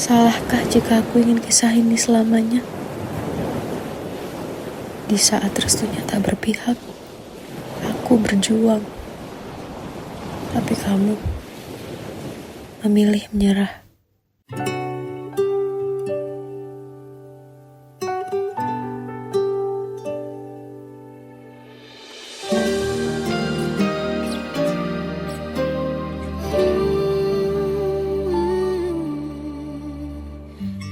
Salahkah jika aku ingin kisah ini selamanya? Di saat restunya tak berpihak, aku berjuang. Tapi kamu memilih menyerah.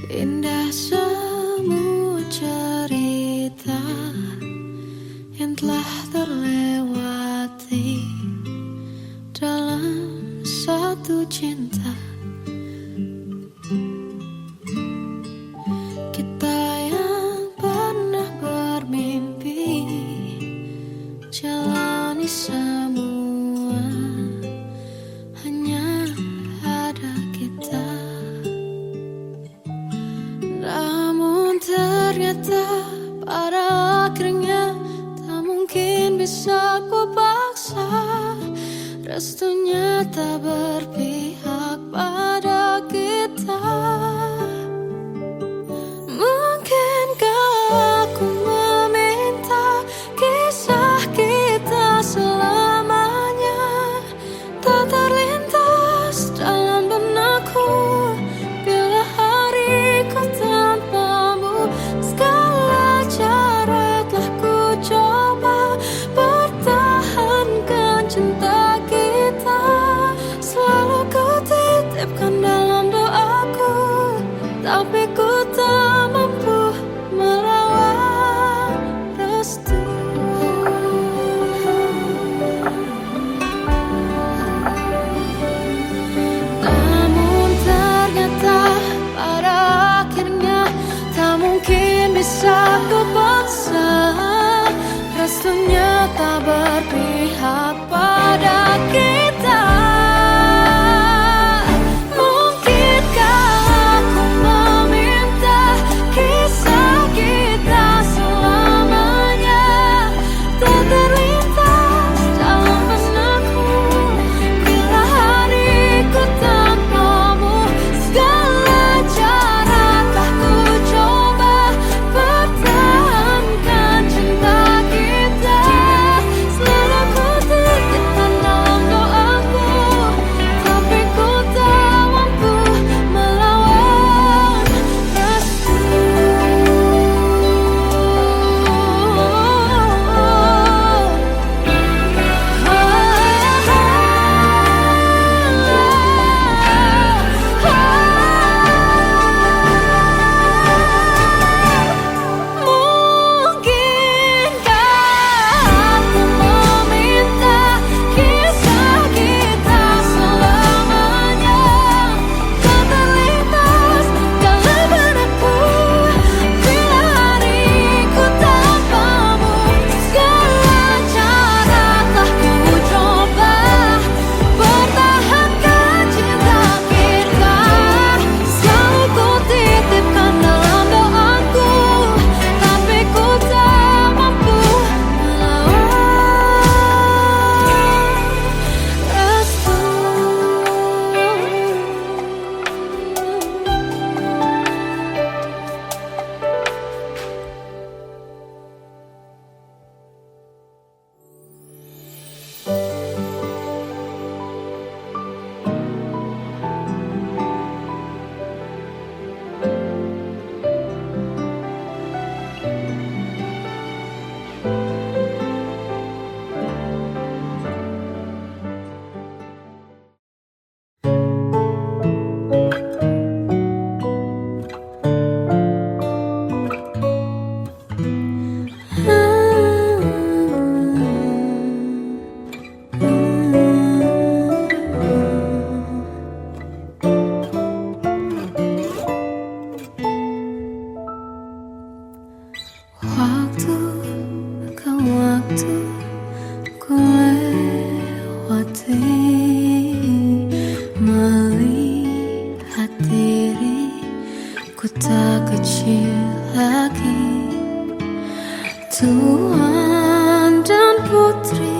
Indah semua cerita yang telah terlewati dalam satu cinta. Kita yang pernah bermimpi jalani semua, hanya ada kita. Namun ternyata pada akhirnya tak mungkin bisa ku paksa. Restunya tak berpihak pada kita. Mungkinkah aku meminta kisah kita selamanya tak terlintas dalam benakku bila hariku tanpamu. Segala cara telah ku coba pertahankan cinta kita. Selalu ku titipkan dalam doaku, tapi ku tak mampu merawat restu. Namun ternyata pada akhirnya tak mungkin bisa ku paksa. Restunya tak berpihak pada kita. Mungkinkah aku meminta kisah kita selamanya tak terlintas dalam benakku bila hariku tanpamu. Segala cara telah ku coba pertahankan cinta kita. Selalu ku titipkan dalam doaku, tapi ku tak mampu melawan restu. Mungkinkah aku meminta kisah kita selamanya tak terlintas dalam benakku bila hariku tanpamu. Segala cara telah ku coba pertahankan cinta kita. Selalu ku titipkan dalam doaku, tapi ku tak mampu melawan restu. Waktu ke waktu ku lewati, melihat diriku tak kecil lagi. Tuan dan putri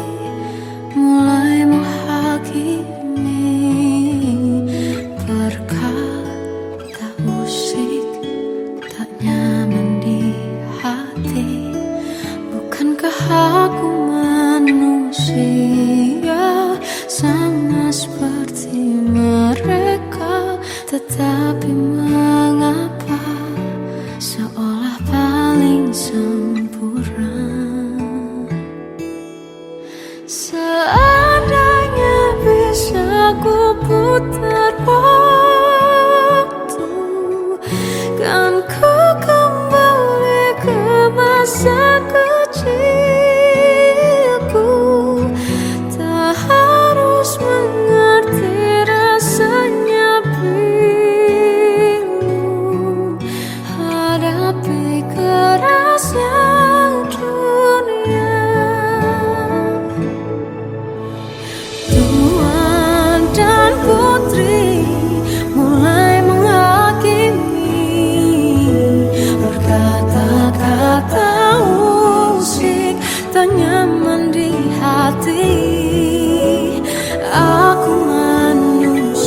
mulai menghakimi berkata Aku manusia sama seperti mereka, tetapi mengapa seolah paling sempurna. Seandainya bisa ku putar waktu, kan ku kembali ke masa kecilku. Tak harus mengerti rasanya bingung hadapi kerasnya dunia. Tuan dan putri mulai menghakimi, berkata-kata musik tak nyaman di hati. Aku manusia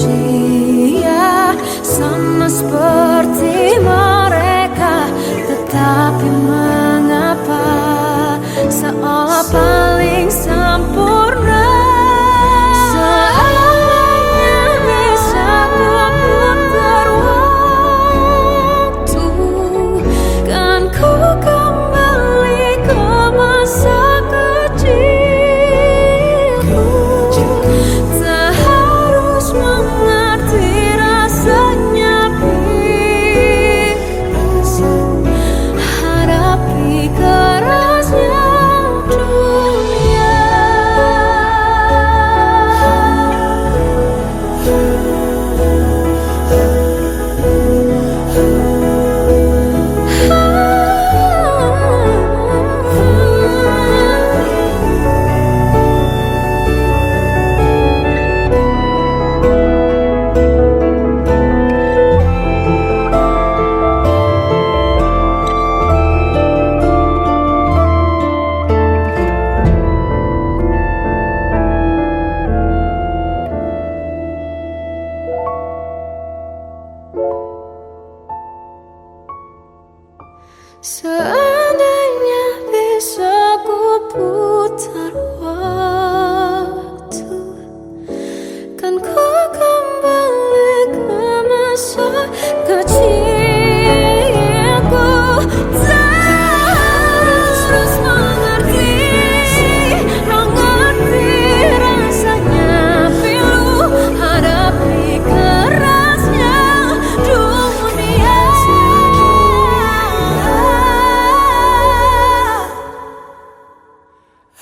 sama seperti mereka, tetapi mengapa seolah paling sempurna. Seandainya bisa ku putar waktu, kan ku kembali ke masa kecilku. Tak harus mengerti rasanya bingung hadapi kerasnya dunia. Seandainya bisa ku putar waktu, kan ku kembali ke masa kecilku. Tak harus mengerti rasanya pilu hadapi kerasnya dunia.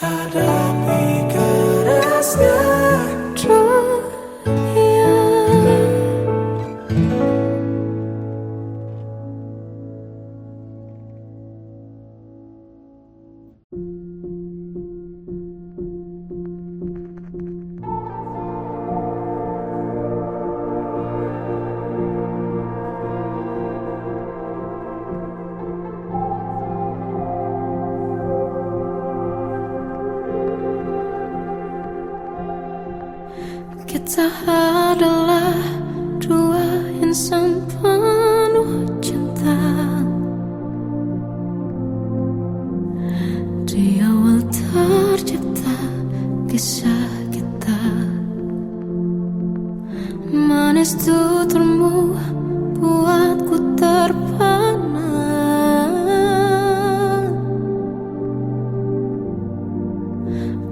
Hadapi kerasnya dunia. Kita adalah dua insan penuh cinta. Di awal tercipta kisah kita, manis tuturmu buatku terpana.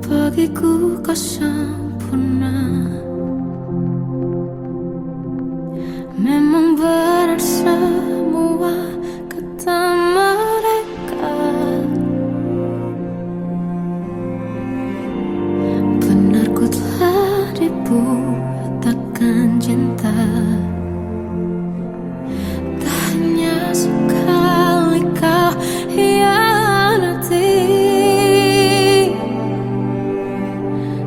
Bagiku kau sempurna. Memang benar semua kata mereka, benar ku telah dibuatakan cinta. Tak hanya sekali kau hianati,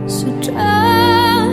sudah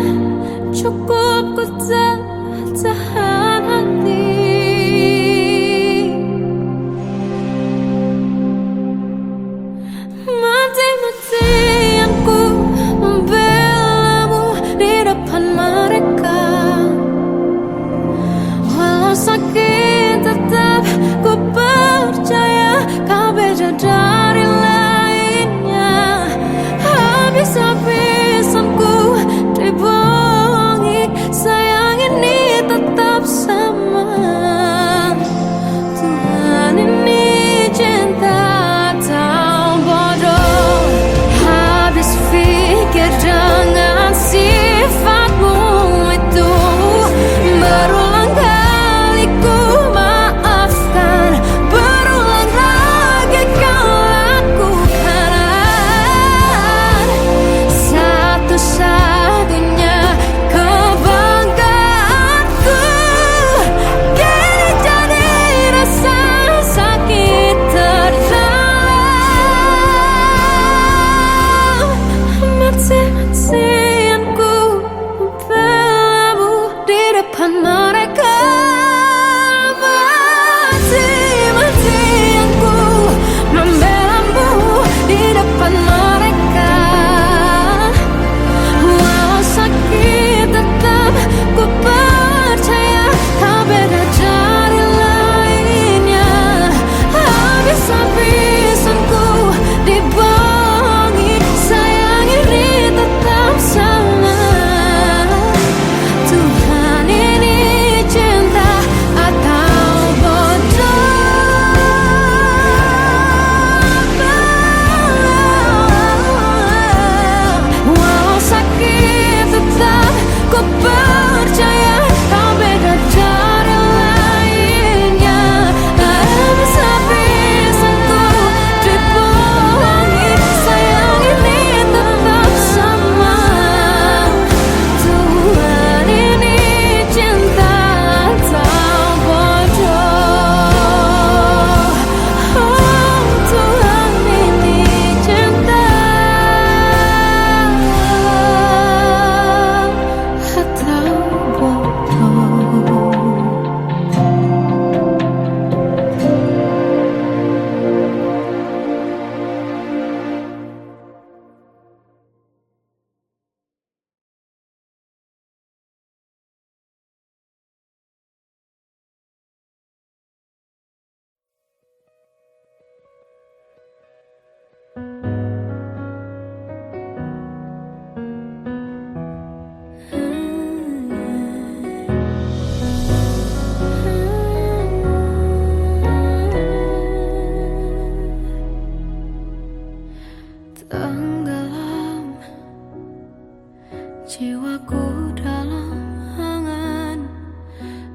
Jiwaku dalam angan,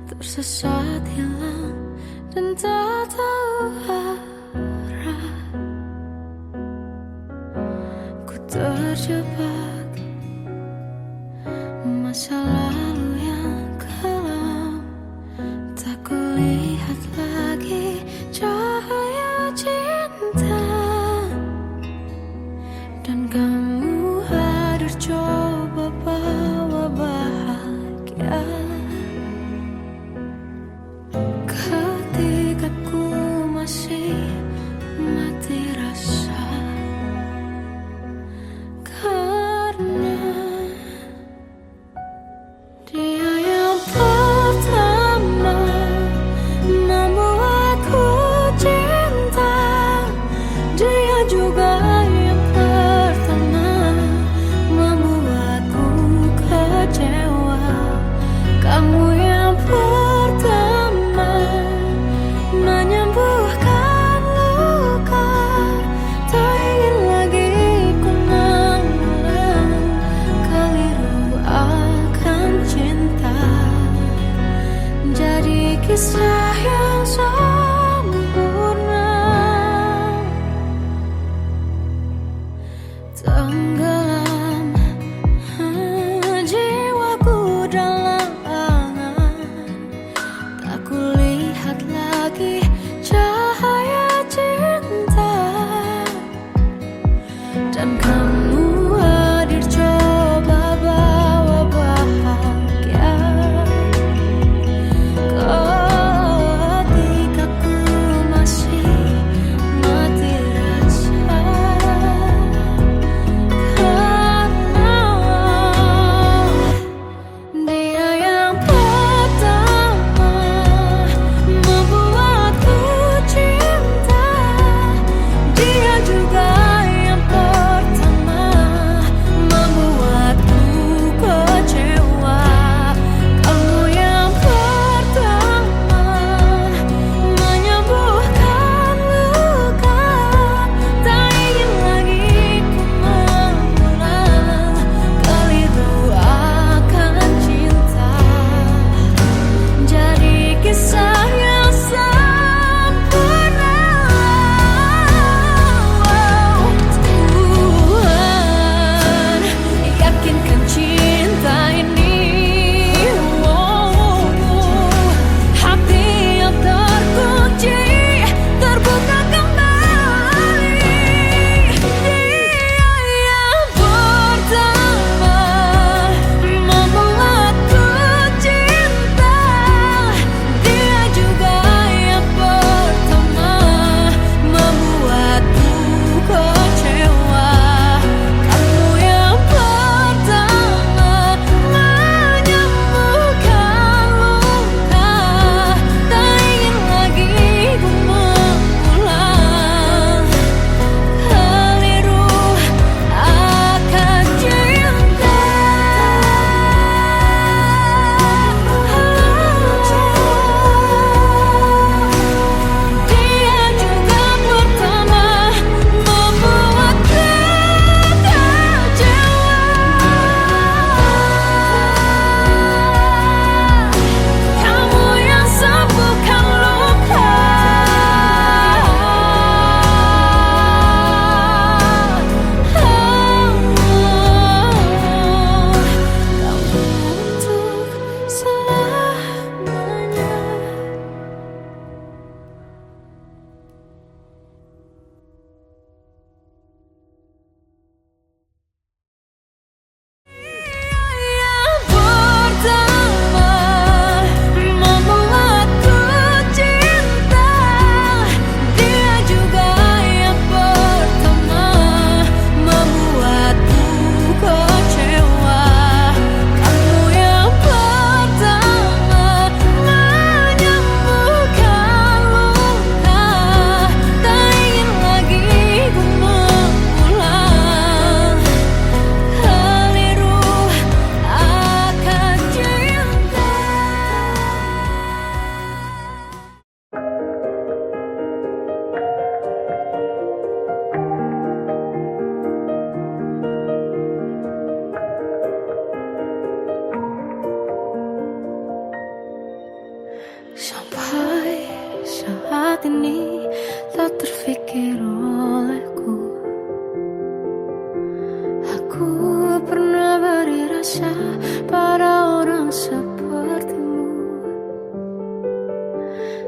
tersesat hilang dan tak tahu arah. Ku terjebak masa lalu yang kelam, tak kulihat lagi cahaya cinta. Dan kamu hadir coba bawa bahagia ketika ku masih mati rasa. Karena dia yang pertama membuatku cinta, dia juga yang pertama membuatku kecewa. Kamu yang pertama menyembuhkan luka, tak ingin lagi ku mengulang keliru akan cinta. Jadi kisah yang sempurna, tenggelam jiwaku dalam angan, tak kulihat lagi cahaya cinta. Dan kamu hadir coba bawa bahagia ketika ku masih mati rasa. aku pernah beri rasa pada orang sepertimu.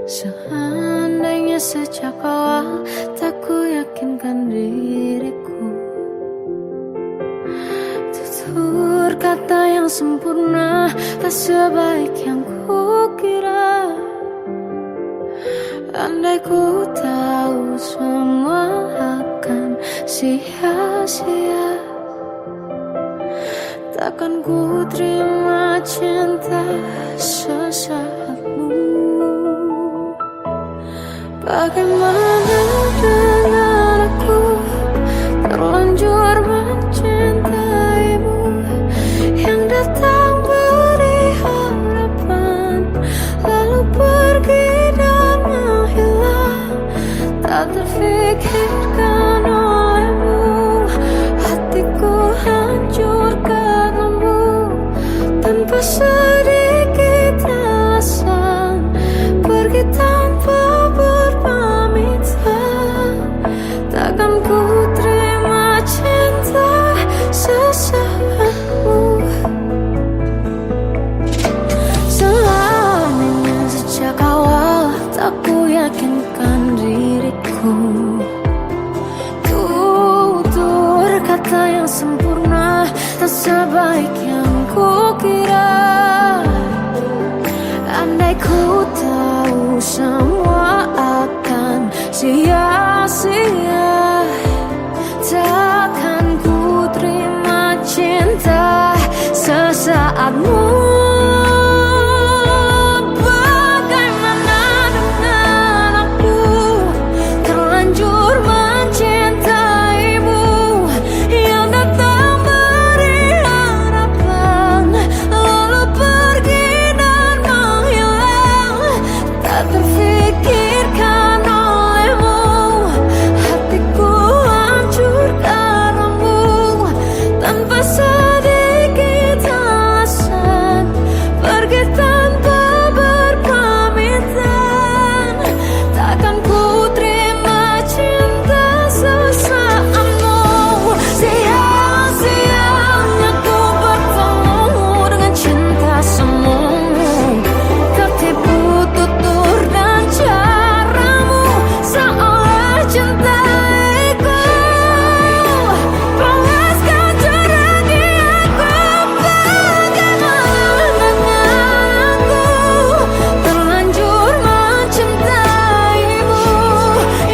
Seandainya sejak awal tak ku yakinkan diriku, tutur kata yang sempurna tak sebaik yang ku kira. Andai ku tahu semua akan sia-sia, takkan ku terima cinta sesaatmu. Bagaimana dengan aku terlanjur mencintaimu, yang datang beri harapan lalu pergi dan menghilang. Tak terfikirkan olehmu, hatiku hancur karenamu. Tanpa sedikit alasan pergi tanpa berpamitan, takkan ku terima cinta sesaatmu. Selamanya sejak awal tak ku yakinkan diriku, tutur kata yang sempurna tak sebaik yang ku kira. Andai ku tahu semua akan sia-sia, takkan ku terima cinta sesaatmu. Bagaimana dengan aku terlanjur mencintaimu, yang datang beri harapan lalu pergi dan menghilang. Tak terfikirkan olehmu, hatiku hancur karenamu. Tanpa sedikit alasan pergi tanpa berpamitan, takkan ku terima cinta sesaatmu. Sia-sianya ku bertemu dengan cinta semu, tertipu tutur dan caramu seolah cintaiku. Panaskan cerah di aku. Bagaimana dengan aku terlanjur mencintaimu,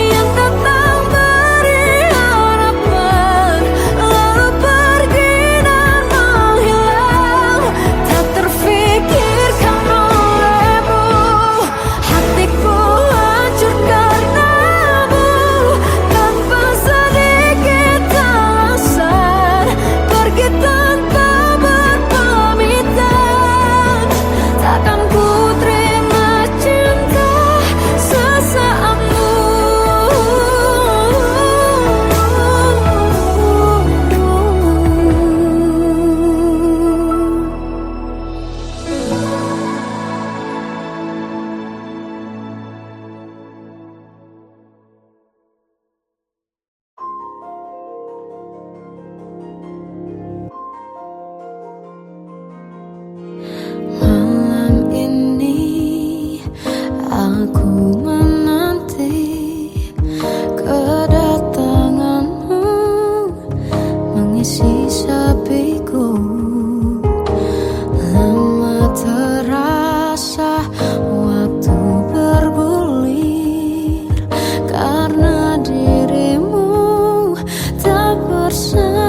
yang datang beri harapan lalu pergi dan menghilang. Tak terfikirkan olehmu, hatiku hancur karenamu. Tanpa sedikit alasan pergi tanpa berpamitan, takkan ku terima cinta sesaatmu. Malam ini aku menanti kedatanganmu mengisi sepiku. Lama terasa waktu bergulir karena dirimu tak bersamaku.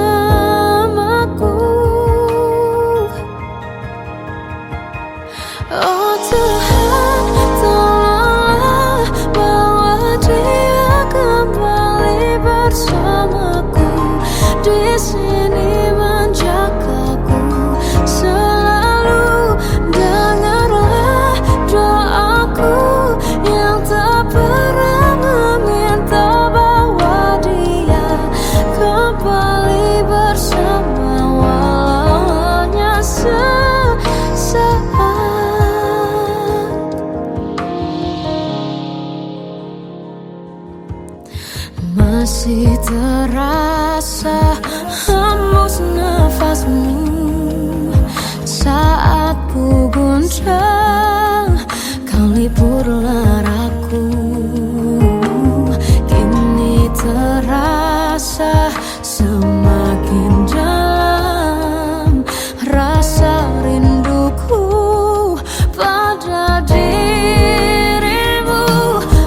Oh Tuhan, tolonglah bawa dia kembali bersamaku di sini. hembus nafasmu saat ku goncang, kau liburlah aku. Kini terasa semakin dalam rasa rinduku pada dirimu.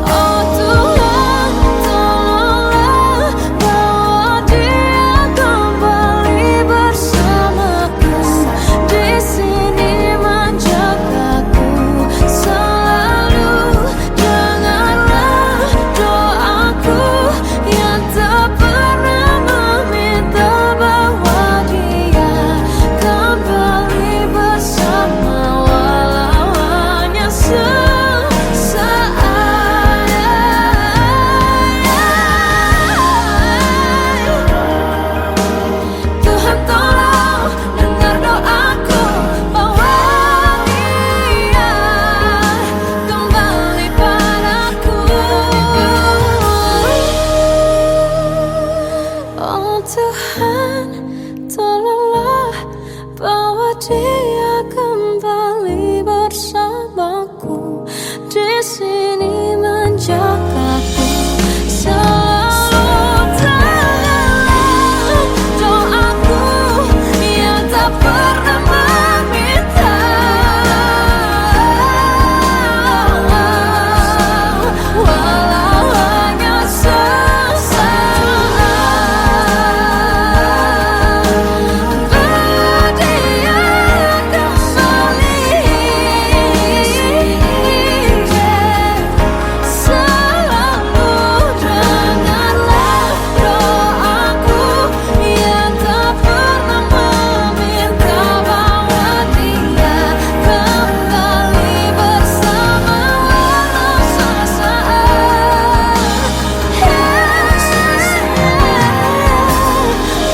Oh Tuhan, tolonglah bawa dia kembali bersamaku. Di sini menjagaku selalu. Dengarlah doaku yang tak pernah meminta bawa dia kembali bersama, walau hanya sesaat. Tuhan tolong dengar doaku, bawa dia kembali padaku. Oh Tuhan, tolonglah bawa dia kembali bersamaku. Di sini menjagaku selalu. Dengarlah doaku yang tak pernah meminta, walau hanya sesaat. Bawa dia kembali selalu. Dengarlah doaku yang tak pernah meminta, bawa dia kembali bersama, walau sesaat.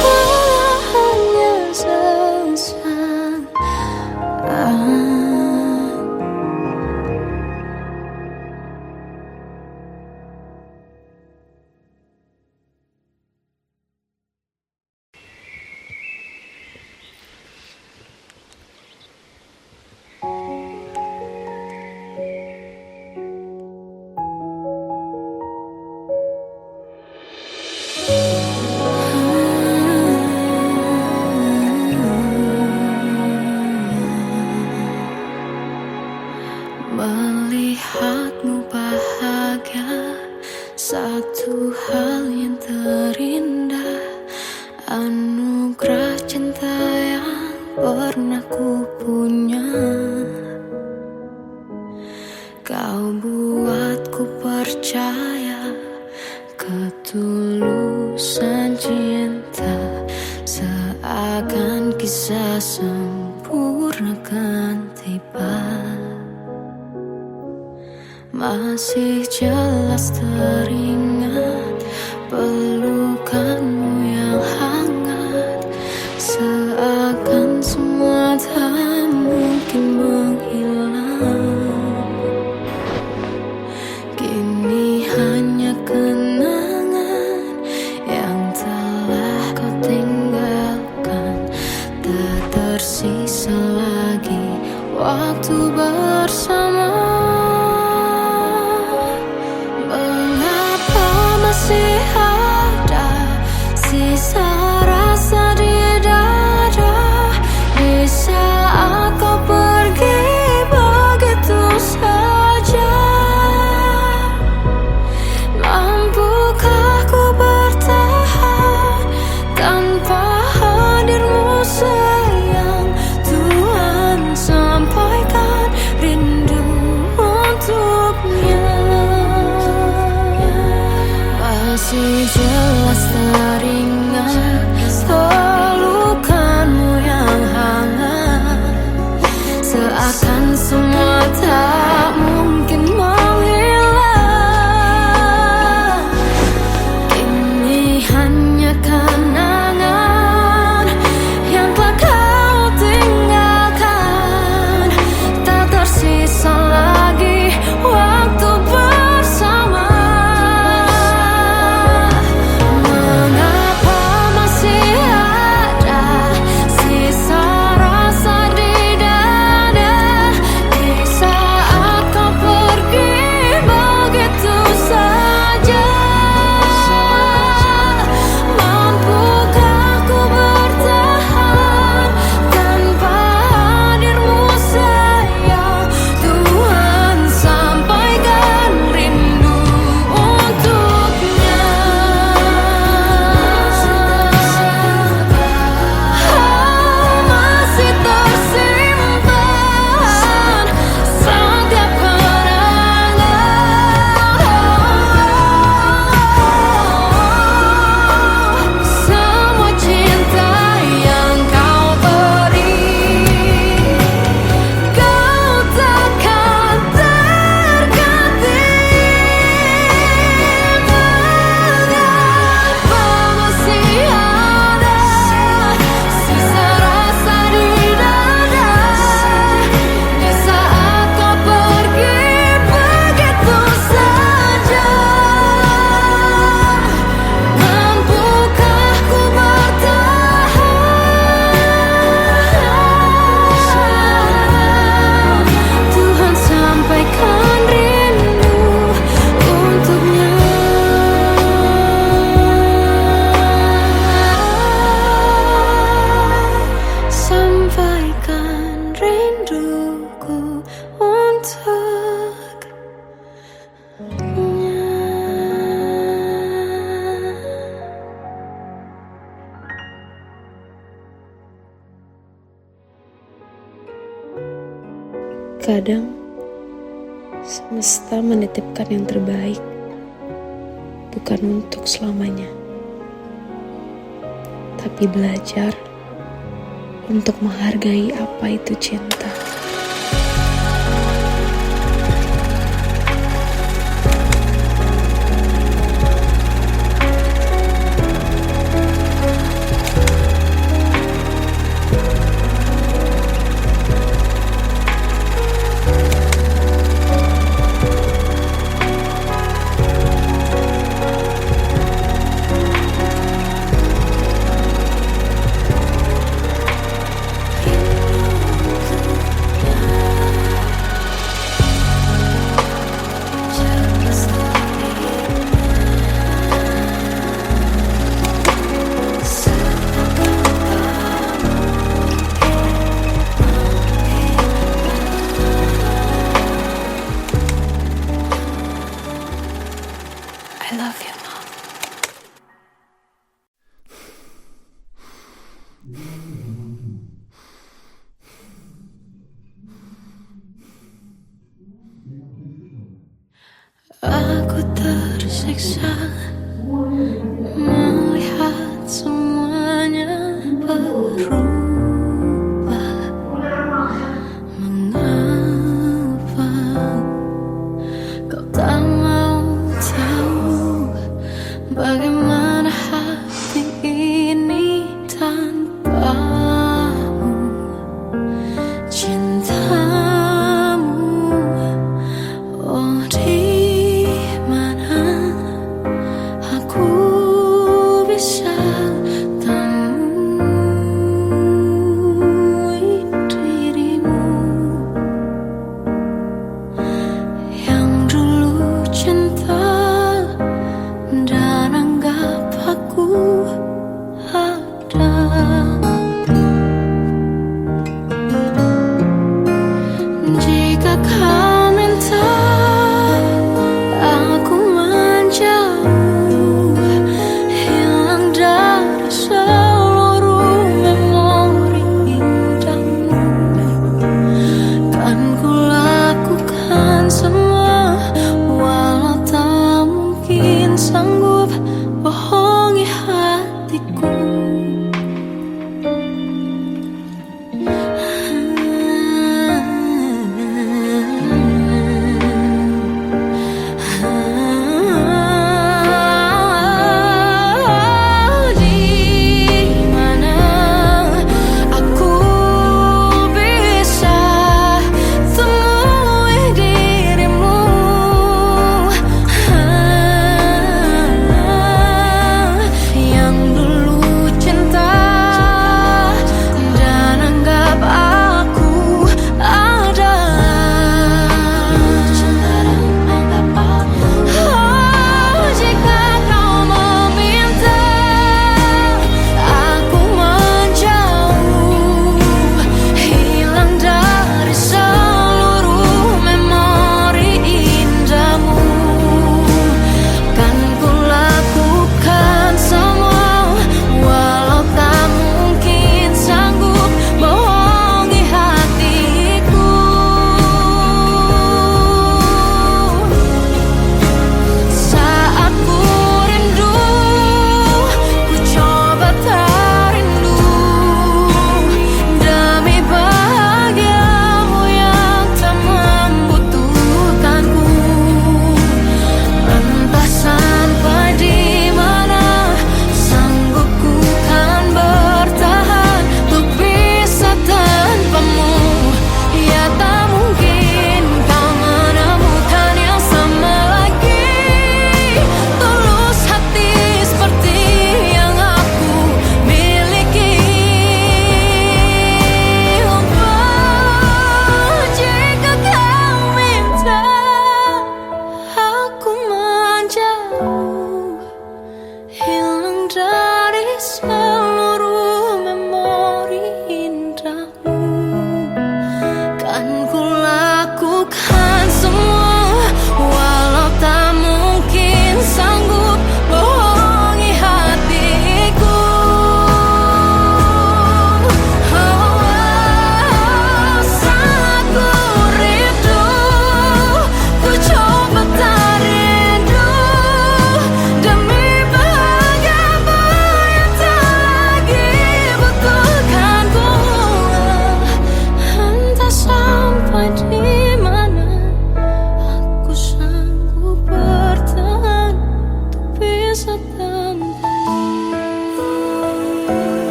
Walau hanya sesaat. Melihatmu bahagia, satu hal yang terindah, anugerah cinta yang pernah ku punya. Kau buatku percaya ketulusan cinta, seakan kisah sempurna kan tiba. Masih jelas teringat pelukanmu yang hangat, seakan semua tak mungkin menghilang. Kini hanya kenangan yang telah kau tinggalkan, tak tersisa lagi waktu bersama. Masih ada sisa rasa di dada di saat kau pergi begitu saja. Mampukah ku bertahan tanpa hadirmu sayang? Tuhan sampaikan rindu Terkadang semesta menitipkan yang terbaik, bukan untuk selamanya, tapi belajar untuk menghargai apa itu cinta. I love you, Mom. Aku tersiksa melihat semuanya berubah. Mengapa kau tak mau tahu bagaimana hati ini tanpamu? Cintamu, oh di mana aku bisa temu?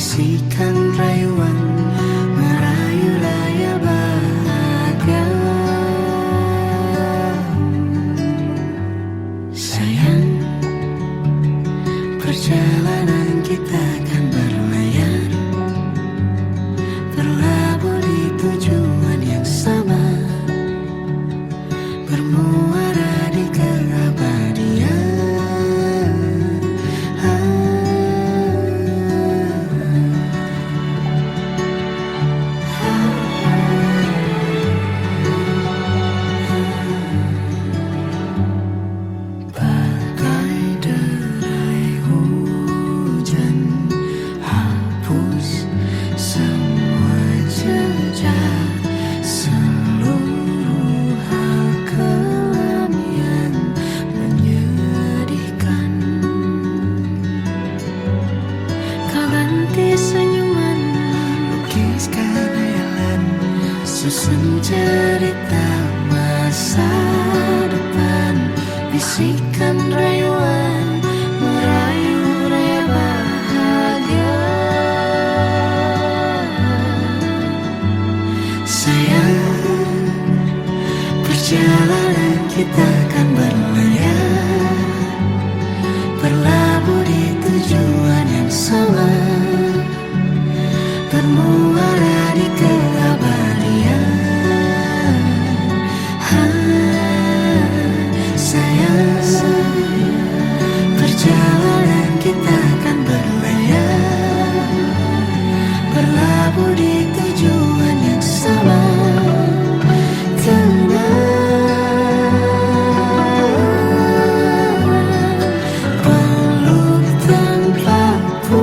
bisikan rayuan merayu raya bahagia. Sayang, perjalanan kita kan berlayar, berlabuh di tujuan yang sama, bermuara di keabadian. Bagai derai hujan, hapus semua jejak, seluruh hal kelam yang menyedihkan. Kau ganti senyuman, lukiskan hayalan, susun cerita masa depan, bisikan rayuan merayu raya bahagia. Sayang, perjalanan kita kan berlayar, berlabuh di tujuan yang sama, bermuara di keabadian. Sayang, perjalanan kita kan berlayar, berlabuh di tujuan yang sama. Peluk tanpaku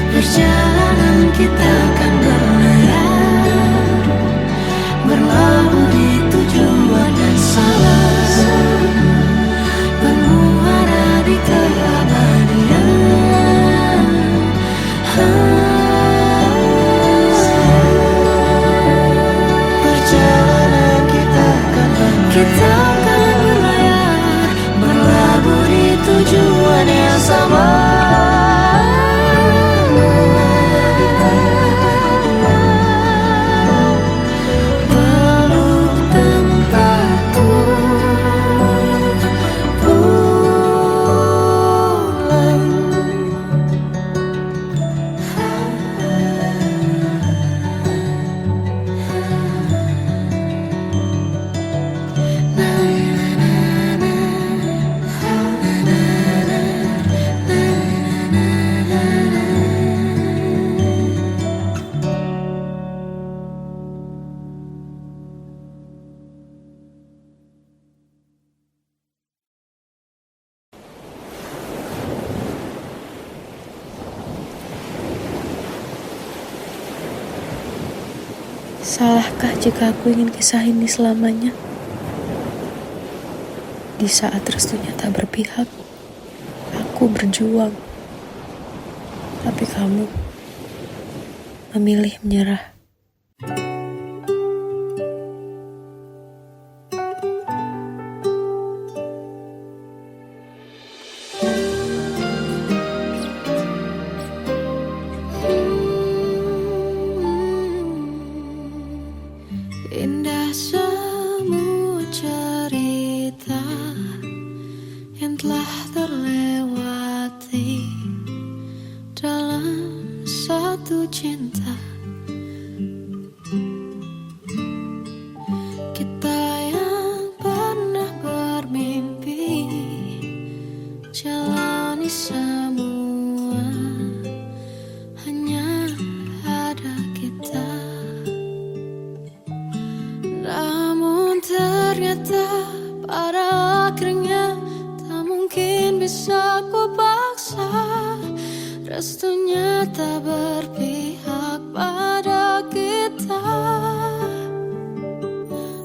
perjalanan kita kan berlayar, berlabuh di tujuan yang sama, bermuara di keabadian. Perjalanan kita kan berlayar, berlabuh di tujuan yang sama. Salahkah jika aku ingin kisah ini selamanya? Di saat restunya tak berpihak, aku berjuang. Tapi kamu memilih menyerah. Indah semua cerita yang telah terlewati dalam satu cinta. Kita yang pernah bermimpi jalani semua hanya ada kita. Namun ternyata pada akhirnya tak mungkin bisa ku paksa. Restunya tak berpihak pada kita.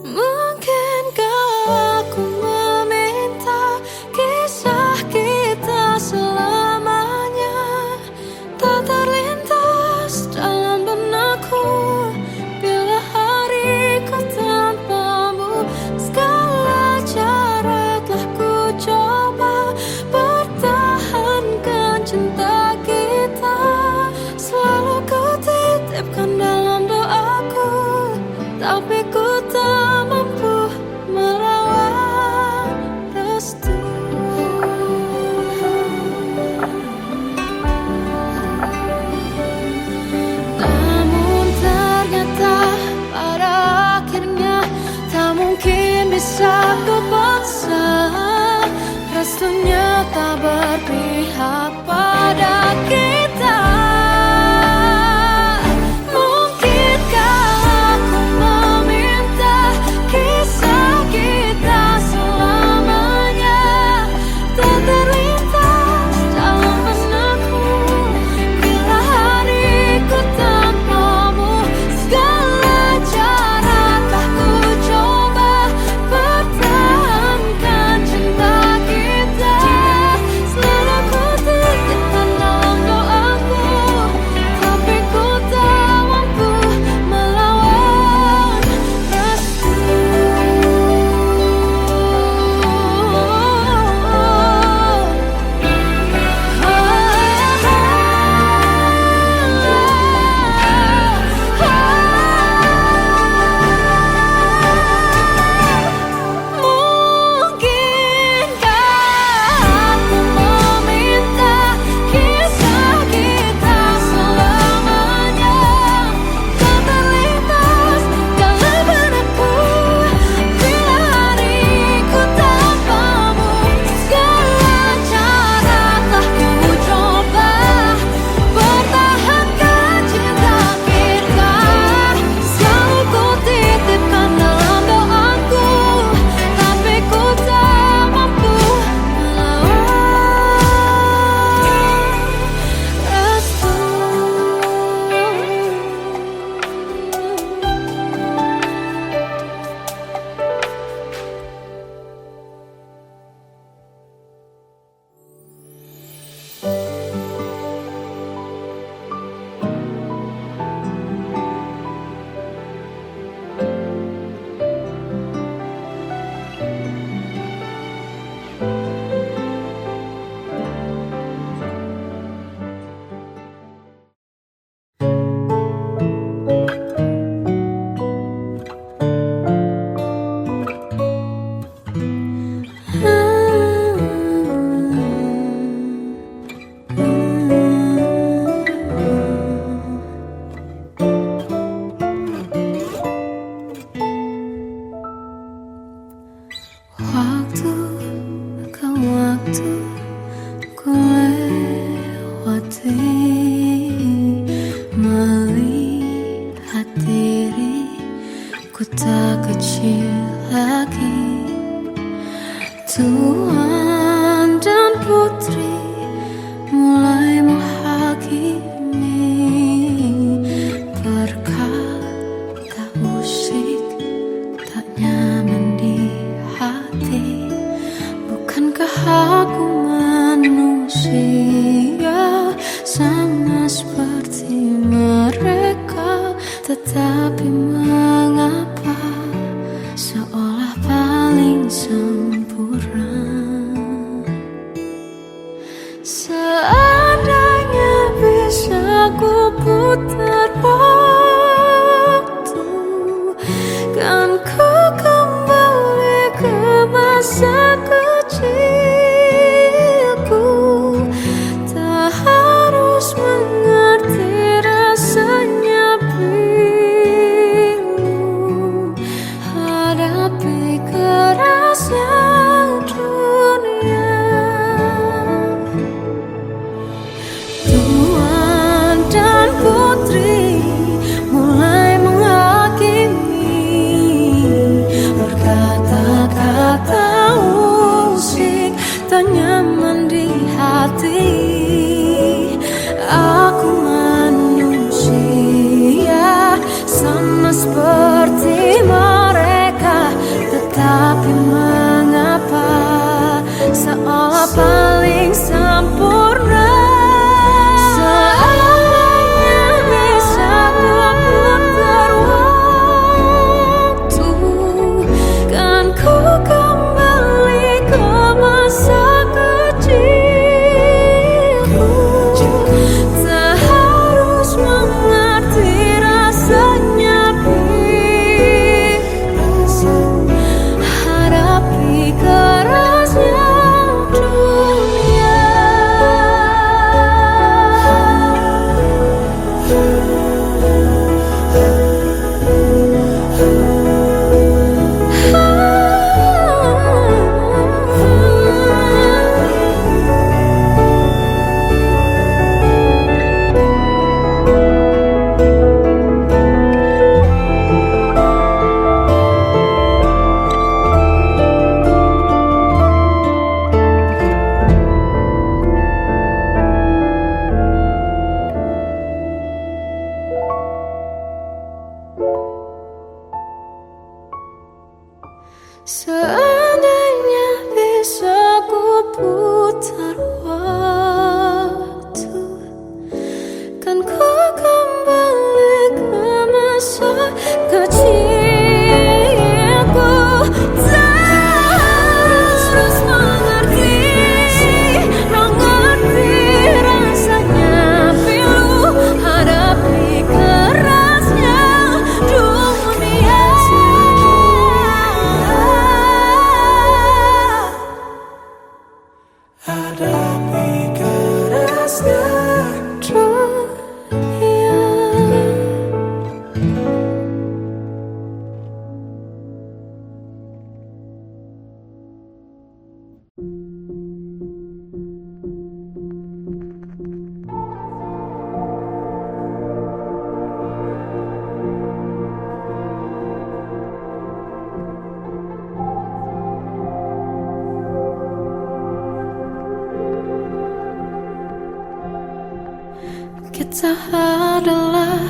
Mungkinkah aku meminta kisah kita selamanya tak terlintas dalam benakku bila hariku tanpamu. Segala cara telah ku coba pertahankan cinta kita. Selalu ku titipkan dalam doaku, tapi ku tak mampu melawan restu. Namun ternyata pada akhirnya tak mungkin bisa ku paksa. Restunya tak berpihak pada kita. Mungkinkah aku meminta kisah kita selamanya tak terlintas dalam benakku bila hariku tanpamu. Segala cara telah ku coba pertahankan cinta kita. Selalu ku titipkan dalam doaku, tapi ku tak mampu melawan restu. Mungkinkah aku meminta kisah kita selamanya tak terlintas dalam benakku bila hariku tanpamu. Segala cara telah ku coba pertahankan cinta kita. Selalu ku titipkan dalam doaku, tapi ku tak mampu melawan restu. Waktu ke waktu ku lewati, melihat diriku tak kecil lagi. Tuan dan putri mulai menghakimi berkata musik tak nyaman di hati. Bukankah aku manusia sama seperti mereka? Tetapi mengapa seolah paling sempurna? Seandainya bisa ku putar waktu, kan ku kembali ke masa kecilku. Tak harus mengerti rasanya pilu, hadapi kerasnya dunia. dan di hati. Aku manusia sama seperti mereka, tetapi mengapa seolah paling sempurna. Seandainya bisa kuputar waktu, kan ku kembali ke masa kecilku. Tak harus mengerti rasanya hadapi kerasnya dunia. Seandainya bisa ku putar waktu, kan ku kembali ke masa kecilku. Tak harus mengerti rasanya pilu hadapi kerasnya dunia. Hadapi kerasnya dunia. Kita adalah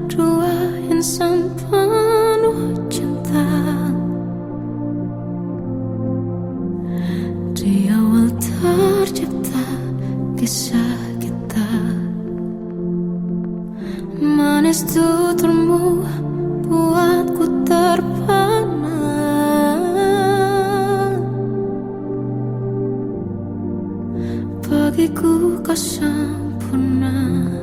dua insan penuh cinta. Di awal tercipta kisah kita. Manis tuturmu buatku terpana. Bagiku kau sempurna.